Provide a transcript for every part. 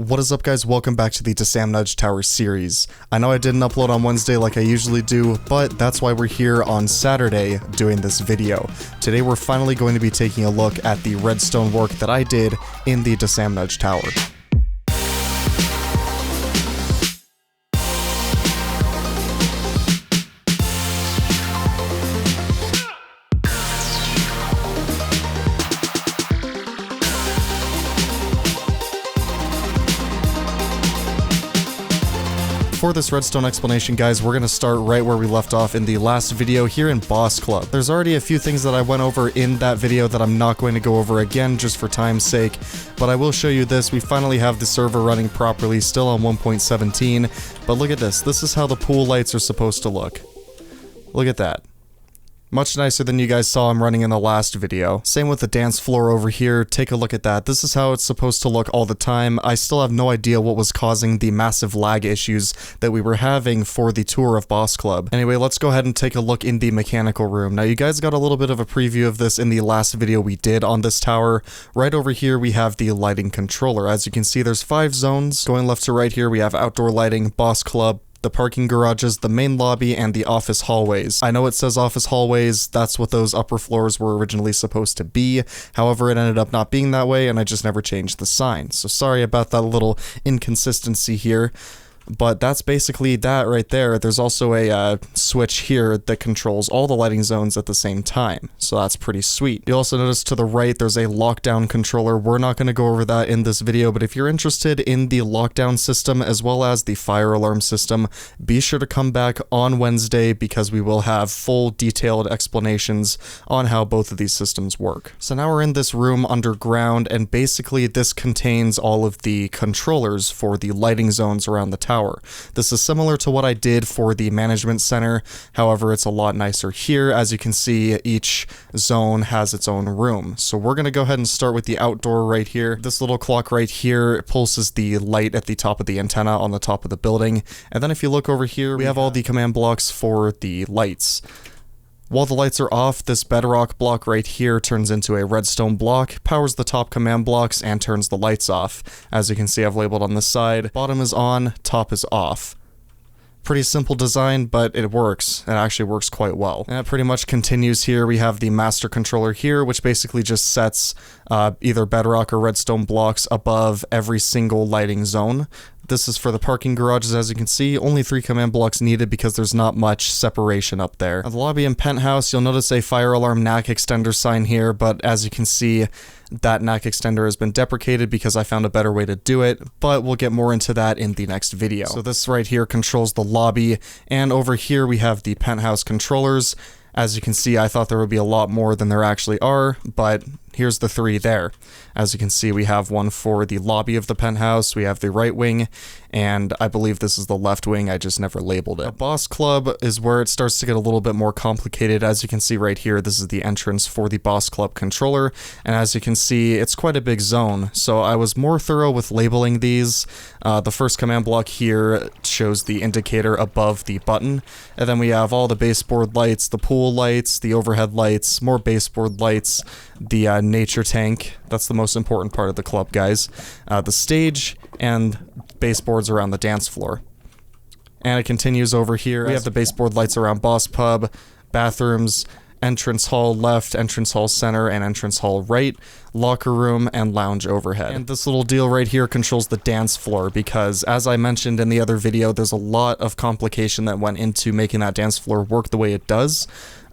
What is up, guys? Welcome back to the DaSamNudge Tower series. I know I didn't upload on Wednesday like I usually do, but that's why we're here on Saturday doing this video. Today we're finally going to be taking a look at the Redstone work that I did in the DaSamNudge Tower. For this redstone explanation, guys, we're going to start right where we left off in the last video here in Boss Club. There's already a few things that I went over in that video that I'm not going to go over again just for time's sake, but I will show you this. We finally have the server running properly, still on 1.17, but look at this. This is how the pool lights are supposed to look. Look at that. Much nicer than you guys saw I'm running in the last video. Same with the dance floor over here. Take a look at that. This is how it's supposed to look all the time. I still have no idea what was causing the massive lag issues that we were having for the tour of Boss Club. Anyway, let's go ahead and take a look in the mechanical room. Now, you guys got a little bit of a preview of this in the last video we did on this tower. Right over here, we have the lighting controller. As you can see, there's 5 zones. Going left to right here, we have outdoor lighting, Boss Club, the parking garages, the main lobby, and the office hallways. I know it says office hallways, that's what those upper floors were originally supposed to be. However, it ended up not being that way, and I just never changed the sign. So sorry about that little inconsistency here. But that's basically that right there. There's also a switch here that controls all the lighting zones at the same time, so that's pretty sweet. You'll also notice to the right there's a lockdown controller. We're not going to go over that in this video, but if you're interested in the lockdown system as well as the fire alarm system, be sure to come back on Wednesday because we will have full detailed explanations on how both of these systems work. So now we're in this room underground, and basically this contains all of the controllers for the lighting zones around the tower. This is similar to what I did for the management center, however it's a lot nicer here. As you can see, each zone has its own room. So we're going to go ahead and start with the outdoor right here. This little clock right here pulses the light at the top of the antenna on the top of the building. And then if you look over here, we have all the command blocks for the lights. While the lights are off, this bedrock block right here turns into a redstone block, powers the top command blocks, and turns the lights off. As you can see, I've labeled on this side, bottom is on, top is off. Pretty simple design, but it works. It actually works quite well. And it pretty much continues here. We have the master controller here, which basically just sets either bedrock or redstone blocks above every single lighting zone. This is for the parking garages, as you can see. Only 3 command blocks needed because there's not much separation up there. Now, the lobby and penthouse, you'll notice a fire alarm NAC extender sign here, but as you can see, that NAC extender has been deprecated because I found a better way to do it, but we'll get more into that in the next video. So this right here controls the lobby, and over here we have the penthouse controllers. As you can see, I thought there would be a lot more than there actually are, but here's the 3 there. As you can see, we have one for the lobby of the penthouse, we have the right wing, and I believe this is the left wing, I just never labeled it. Now, Boss Club is where it starts to get a little bit more complicated. As you can see right here, this is the entrance for the Boss Club controller, and as you can see, it's quite a big zone, so I was more thorough with labeling these. The first command block here shows the indicator above the button, and then we have all the baseboard lights, the pool lights, the overhead lights, more baseboard lights, the nature tank, that's the most important part of the club, guys, the stage, and baseboards around the dance floor. And it continues over here. We have the baseboard lights around Boss Pub, bathrooms, entrance hall left, entrance hall center, and entrance hall right, locker room, and lounge overhead. And this little deal right here controls the dance floor because, as I mentioned in the other video, there's a lot of complication that went into making that dance floor work the way it does.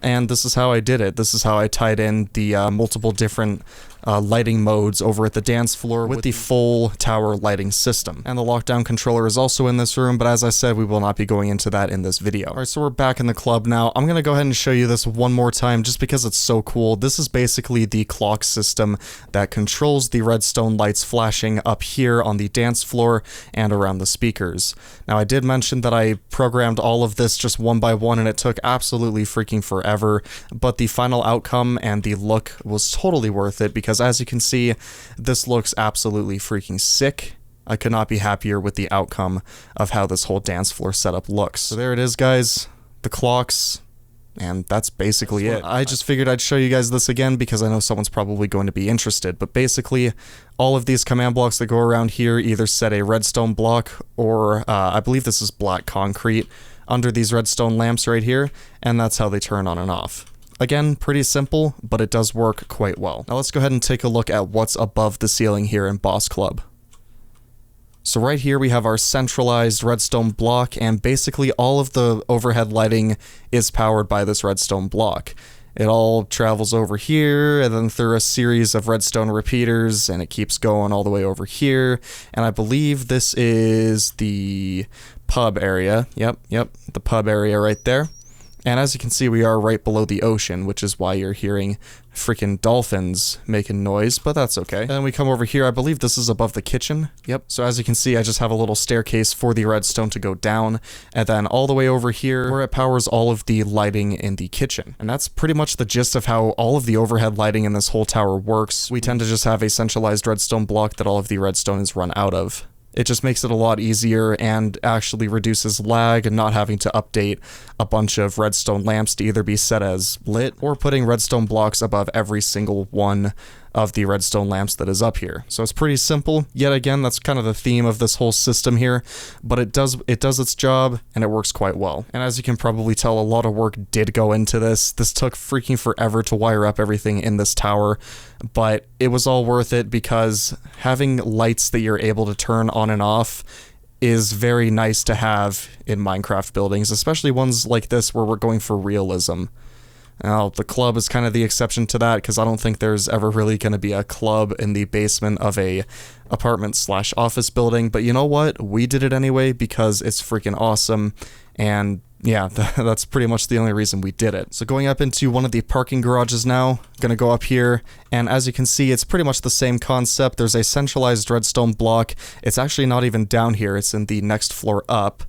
And this is how I did it. This is how I tied in the multiple different lighting modes over at the dance floor with the full tower lighting system. And the lockdown controller is also in this room, but as I said, we will not be going into that in this video. Alright, so we're back in the club now. I'm gonna go ahead and show you this one more time just because it's so cool. This is basically the clock system that controls the redstone lights flashing up here on the dance floor and around the speakers. Now, I did mention that I programmed all of this just one by one, and it took absolutely freaking forever, but the final outcome and the look was totally worth it because, as you can see, this looks absolutely freaking sick. I could not be happier with the outcome of how this whole dance floor setup looks. So there it is, guys. The clocks, And that's basically it. I just figured I'd show you guys this again because I know someone's probably going to be interested. But basically, all of these command blocks that go around here either set a redstone block or I believe this is black concrete under these redstone lamps right here, and that's how they turn on and off. Again, pretty simple, but it does work quite well. Now let's go ahead and take a look at what's above the ceiling here in Boss Club. So right here we have our centralized redstone block, and basically all of the overhead lighting is powered by this redstone block. It all travels over here, and then through a series of redstone repeaters, and it keeps going all the way over here. And I believe this is the pub area. Yep, the pub area right there. And as you can see, we are right below the ocean, which is why you're hearing freaking dolphins making noise, but that's okay. And then we come over here, I believe this is above the kitchen. Yep, so as you can see, I just have a little staircase for the redstone to go down, and then all the way over here, where it powers all of the lighting in the kitchen. And that's pretty much the gist of how all of the overhead lighting in this whole tower works. We tend to just have a centralized redstone block that all of the redstone is run out of. It just makes it a lot easier and actually reduces lag and not having to update a bunch of redstone lamps to either be set as lit or putting redstone blocks above every single one of the redstone lamps that is up here. So it's pretty simple. Yet again, that's kind of the theme of this whole system here, but it does its job and it works quite well. And as you can probably tell, a lot of work did go into this. This took freaking forever to wire up everything in this tower, but it was all worth it because having lights that you're able to turn on and off is very nice to have in Minecraft buildings, especially ones like this where we're going for realism. Now, the club is kind of the exception to that because I don't think there's ever really going to be a club in the basement of a apartment/office building, but you know what? We did it anyway because it's freaking awesome, and yeah, that's pretty much the only reason we did it. So going up into one of the parking garages now, gonna go up here, and as you can see, it's pretty much the same concept. There's a centralized redstone block. It's actually not even down here, it's in the next floor up.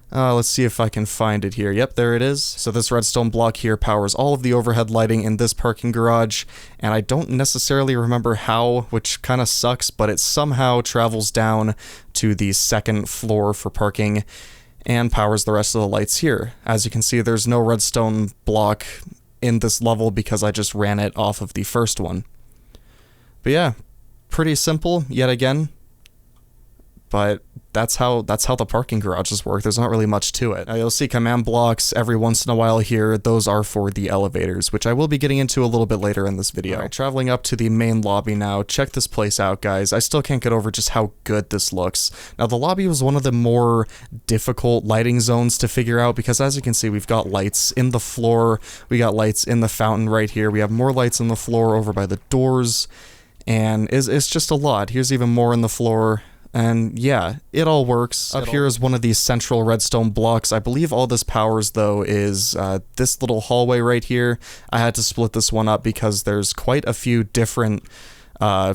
Let's see if I can find it here. Yep, there it is. So this redstone block here powers all of the overhead lighting in this parking garage, and I don't necessarily remember how, which kind of sucks, but it somehow travels down to the second floor for parking and powers the rest of the lights here. As you can see, there's no redstone block in this level because I just ran it off of the first one. But yeah, pretty simple yet again. But that's how the parking garages work. There's not really much to it. Now, you'll see command blocks every once in a while here. Those are for the elevators, which I will be getting into a little bit later in this video. All right, traveling up to the main lobby now. Check this place out, guys. I still can't get over just how good this looks. Now, the lobby was one of the more difficult lighting zones to figure out because, as you can see, we've got lights in the floor. We got lights in the fountain right here. We have more lights on the floor over by the doors, and it's just a lot. Here's even more in the floor. And yeah, it all works. Up here is one of these central redstone blocks. I believe all this powers, though, is this little hallway right here. I had to split this one up because there's quite a few different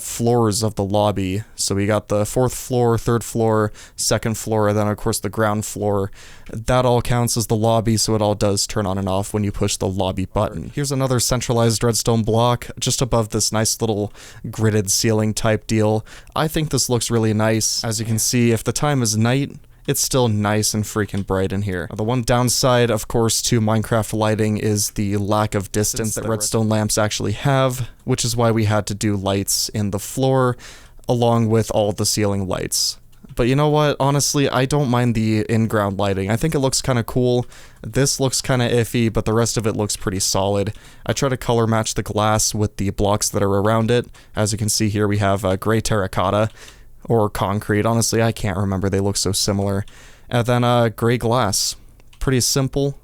floors of the lobby. So we got the 4th floor, 3rd floor, 2nd floor, and then of course the ground floor. That all counts as the lobby, so it all does turn on and off when you push the lobby button. Here's another centralized redstone block just above this nice little gridded ceiling type deal. I think this looks really nice. As you can see, if the time is night, it's still nice and freaking bright in here. The one downside, of course, to Minecraft lighting is the lack of distance that redstone lamps actually have, which is why we had to do lights in the floor along with all the ceiling lights. But you know what? Honestly, I don't mind the in-ground lighting. I think it looks kind of cool. This looks kind of iffy, but the rest of it looks pretty solid. I try to color match the glass with the blocks that are around it. As you can see here, we have gray terracotta. Or concrete, honestly, I can't remember, they look so similar. And then gray glass. Pretty simple,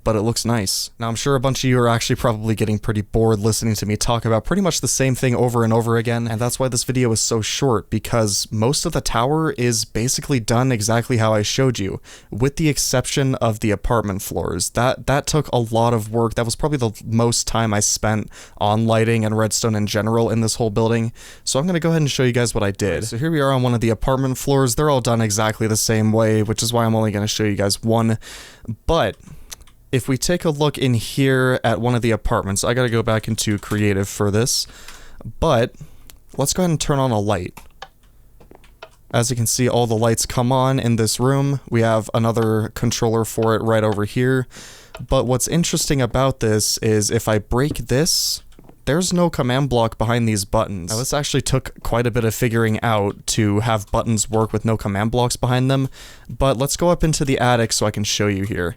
but it looks nice. Now, I'm sure a bunch of you are actually probably getting pretty bored listening to me talk about pretty much the same thing over and over again, and that's why this video is so short, because most of the tower is basically done exactly how I showed you, with the exception of the apartment floors. That took a lot of work. That was probably the most time I spent on lighting and redstone in general in this whole building, so I'm going to go ahead and show you guys what I did. So here we are on one of the apartment floors. They're all done exactly the same way, which is why I'm only going to show you guys one, but if we take a look in here at one of the apartments, I gotta go back into creative for this, but let's go ahead and turn on a light. As you can see, all the lights come on in this room. We have another controller for it right over here. But what's interesting about this is if I break this, there's no command block behind these buttons. Now, this actually took quite a bit of figuring out to have buttons work with no command blocks behind them, but let's go up into the attic so I can show you here.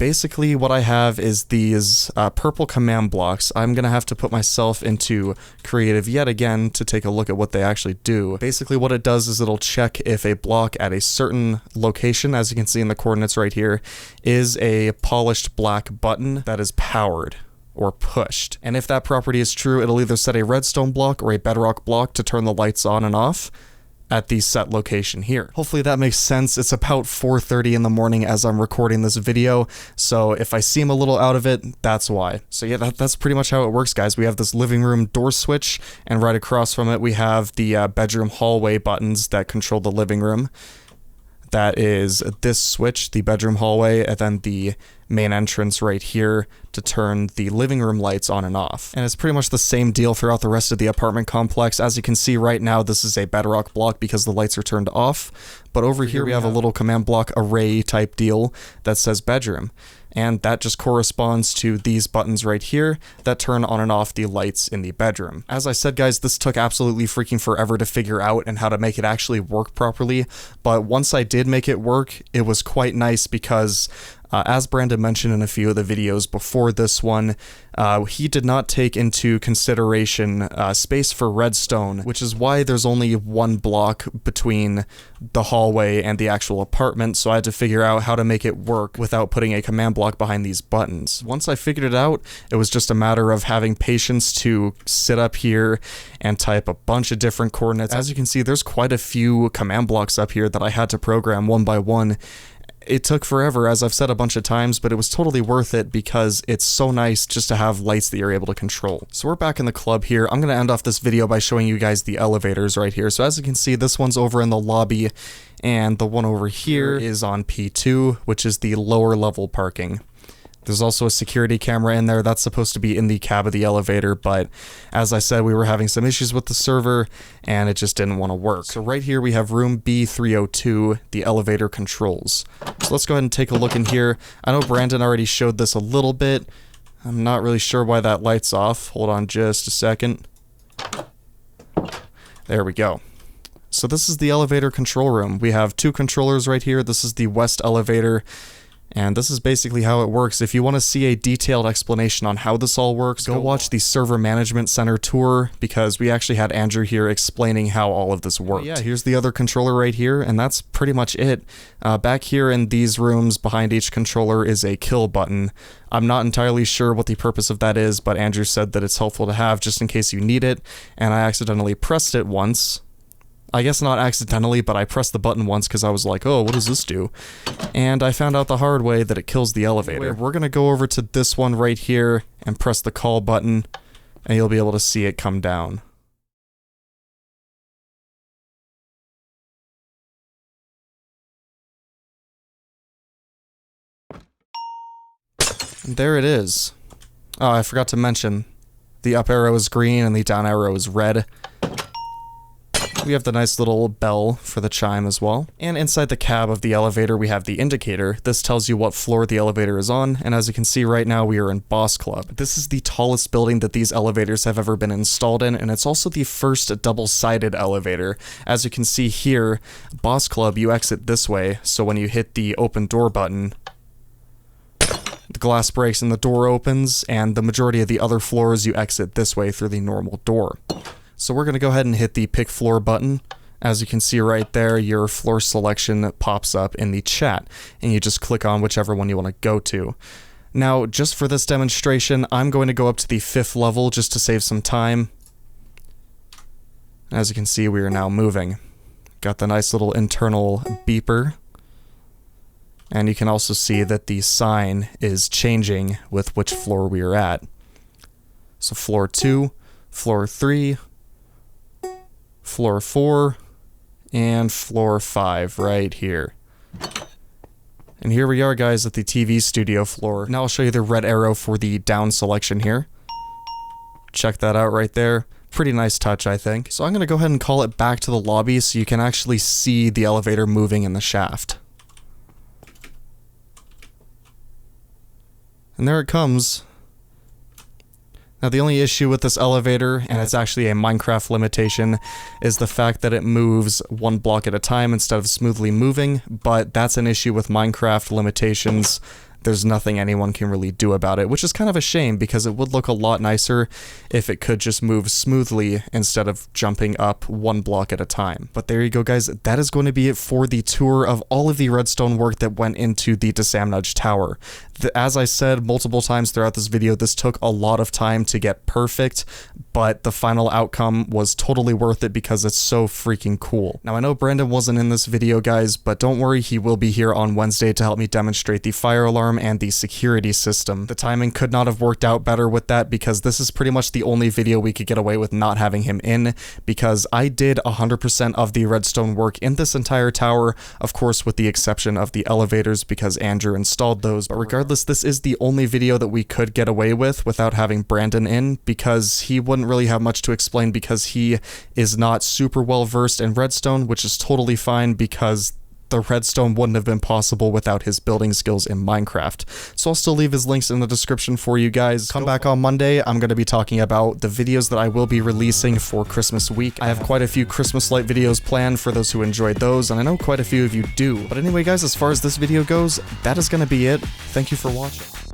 Basically, what I have is these purple command blocks. I'm gonna have to put myself into creative yet again to take a look at what they actually do. Basically, what it does is it'll check if a block at a certain location, as you can see in the coordinates right here, is a polished black button that is powered or pushed. And if that property is true, it'll either set a redstone block or a bedrock block to turn the lights on and off at the set location here. Hopefully that makes sense. It's about 4:30 in the morning as I'm recording this video, so if I seem a little out of it, that's why. So yeah, that's pretty much how it works, guys. We have this living room door switch, and right across from it we have the bedroom hallway buttons that control the living room. That is this switch, the bedroom hallway, and then the main entrance right here to turn the living room lights on and off. And it's pretty much the same deal throughout the rest of the apartment complex. As you can see right now, this is a bedrock block because the lights are turned off. But over here we have a little command block array type deal that says bedroom. And that just corresponds to these buttons right here that turn on and off the lights in the bedroom. As I said, guys, this took absolutely freaking forever to figure out and how to make it actually work properly, but once I did make it work, it was quite nice because as Brandon mentioned in a few of the videos before this one, he did not take into consideration space for redstone, which is why there's only one block between the hallway and the actual apartment, so I had to figure out how to make it work without putting a command block behind these buttons. Once I figured it out, it was just a matter of having patience to sit up here and type a bunch of different coordinates. As you can see, there's quite a few command blocks up here that I had to program one by one. It took forever, as I've said a bunch of times, but it was totally worth it because it's so nice just to have lights that you're able to control. So we're back in the club here. I'm going to end off this video by showing you guys the elevators right here. So as you can see, this one's over in the lobby, and the one over here is on P2, which is the lower level parking. There's also a security camera in there that's supposed to be in the cab of the elevator, but as I said, we were having some issues with the server and it just didn't want to work. So right here we have room B302, the elevator controls. So let's go ahead and take a look in here. I know Brandon already showed this a little bit. I'm not really sure why that light's off. Hold on just a second. There we go. So this is the elevator control room. We have two controllers right here. This is the west elevator. And this is basically how it works. If you want to see a detailed explanation on how this all works, go watch the Server Management Center tour, because we actually had Andrew here explaining how all of this worked. Yeah, here's the other controller right here, and that's pretty much it. Back here in these rooms, behind each controller is a kill button. I'm not entirely sure what the purpose of that is, but Andrew said that it's helpful to have just in case you need it, and I accidentally pressed it once. I guess not accidentally, but I pressed the button once because I was like, oh, what does this do? And I found out the hard way that it kills the elevator. We're going to go over to this one right here and press the call button, and you'll be able to see it come down. And there it is. Oh, I forgot to mention, the up arrow is green and the down arrow is red. We have the nice little bell for the chime as well. And inside the cab of the elevator, we have the indicator. This tells you what floor the elevator is on, and as you can see right now, we are in Boss Club. This is the tallest building that these elevators have ever been installed in, and it's also the first double-sided elevator. As you can see here, Boss Club, you exit this way, so when you hit the open door button, the glass breaks and the door opens, and the majority of the other floors you exit this way through the normal door. So we're going to go ahead and hit the pick floor button. As you can see right there, your floor selection pops up in the chat, and you just click on whichever one you want to go to. Now, just for this demonstration, I'm going to go up to the 5th level just to save some time. As you can see, we are now moving. Got the nice little internal beeper. And you can also see that the sign is changing with which floor we are at. So floor 2, floor 3, floor 4, and floor 5 right here. And here we are, guys, at the TV studio floor. Now I'll show you the red arrow for the down selection here. Check that out right there. pretty nice touch, I think. So I'm gonna go ahead and call it back to the lobby so you can actually see the elevator moving in the shaft. And there it comes. Now the only issue with this elevator, and it's actually a Minecraft limitation, is the fact that it moves one block at a time instead of smoothly moving, but that's an issue with Minecraft limitations. There's nothing anyone can really do about it, which is kind of a shame because it would look a lot nicer if it could just move smoothly instead of jumping up one block at a time. But there you go, guys. That is going to be it for the tour of all of the redstone work that went into the DaSamNudge tower. As I said multiple times throughout this video, this took a lot of time to get perfect, but the final outcome was totally worth it because it's so freaking cool. Now, I know Brandon wasn't in this video, guys, but don't worry, he will be here on Wednesday to help me demonstrate the fire alarm and the security system. The timing could not have worked out better with that because this is pretty much the only video we could get away with not having him in, because I did 100% of the redstone work in this entire tower, of course with the exception of the elevators because Andrew installed those, but regardless, this is the only video that we could get away with without having Brandon in, because he wouldn't really have much to explain because he is not super well versed in redstone, which is totally fine because the redstone wouldn't have been possible without his building skills in Minecraft. So I'll still leave his links in the description for you guys. Come back on Monday, I'm going to be talking about the videos that I will be releasing for Christmas week. I have quite a few Christmas light videos planned for those who enjoyed those, and I know quite a few of you do. But anyway, guys, as far as this video goes, that is going to be it. Thank you for watching.